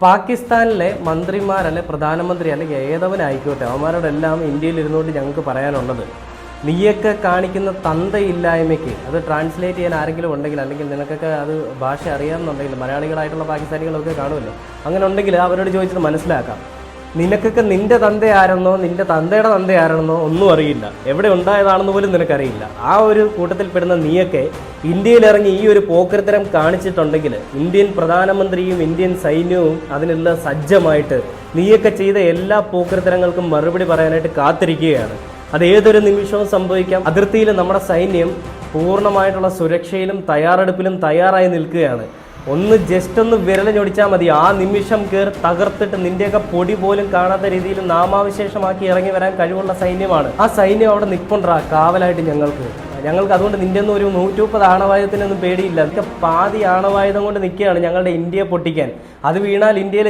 പാകിസ്ഥാനിലെ മന്ത്രിമാരല്ലെ പ്രധാനമന്ത്രി അല്ലെങ്കിൽ ഏതവനായിക്കോട്ടെ അവന്മാരോടെല്ലാം ഇന്ത്യയിൽ ഇരുന്നുകൊണ്ട് ഞങ്ങൾക്ക് പറയാനുള്ളത്, നീയൊക്കെ കാണിക്കുന്ന തന്തയില്ലായ്മയ്ക്ക് അത് ട്രാൻസ്ലേറ്റ് ചെയ്യാൻ ആരെങ്കിലും ഉണ്ടെങ്കിൽ, അല്ലെങ്കിൽ നിനക്കൊക്കെ അത് ഭാഷ അറിയാമെന്നുണ്ടെങ്കിൽ, മലയാളികളായിട്ടുള്ള പാകിസ്ഥാനികളൊക്കെ കാണുമല്ലോ, അങ്ങനെ ഉണ്ടെങ്കിൽ അവരോട് ചോദിച്ചത് മനസ്സിലാക്കാം. നിനക്കൊക്കെ നിന്റെ തന്ത ആരെന്നോ നിന്റെ തന്തയുടെ തന്ത ആരെന്നോ ഒന്നും അറിയില്ല, എവിടെ ഉണ്ടായതാണെന്ന് പോലും നിനക്കറിയില്ല. ആ ഒരു കൂട്ടത്തിൽപ്പെടുന്ന നീയൊക്കെ ഇന്ത്യയിലിറങ്ങി ഈ ഒരു പോക്കരത്തരം കാണിച്ചിട്ടുണ്ടെങ്കിൽ ഇന്ത്യൻ പ്രധാനമന്ത്രിയും ഇന്ത്യൻ സൈന്യവും അതിനുള്ള സജ്ജമായിട്ട് നീയൊക്കെ ചെയ്ത എല്ലാ പോക്കരത്തരങ്ങൾക്കും മറുപടി പറയാനായിട്ട് കാത്തിരിക്കുകയാണ്. അത് ഏതൊരു നിമിഷവും സംഭവിക്കാം. അതിർത്തിയിൽ നമ്മുടെ സൈന്യം പൂർണ്ണമായിട്ടുള്ള സുരക്ഷയിലും തയ്യാറെടുപ്പിലും തയ്യാറായി നിൽക്കുകയാണ്. ജസ്റ്റ് ഒന്ന് വിരലഞ്ഞൊടിച്ചാൽ മതി, ആ നിമിഷം കയറി തകർത്തിട്ട് നിന്റെയൊക്കെ പൊടി പോലും കാണാത്ത രീതിയിൽ നാമാവിശേഷമാക്കി ഇറങ്ങി വരാൻ കഴിവുള്ള സൈന്യമാണ്. ആ സൈന്യം അവിടെ നിൽപ്പുണ്ടാ കാവലായിട്ട് ഞങ്ങൾക്ക് അതുകൊണ്ട് നിന്റെ ഒന്നും ഒരു 130 ആണവായുധത്തിനൊന്നും പേടിയില്ല. പാതി ആണവായുധം കൊണ്ട് നിൽക്കുകയാണ് ഞങ്ങളുടെ ഇന്ത്യയെ പൊട്ടിക്കാൻ. അത് വീണാൽ ഇന്ത്യയിലെ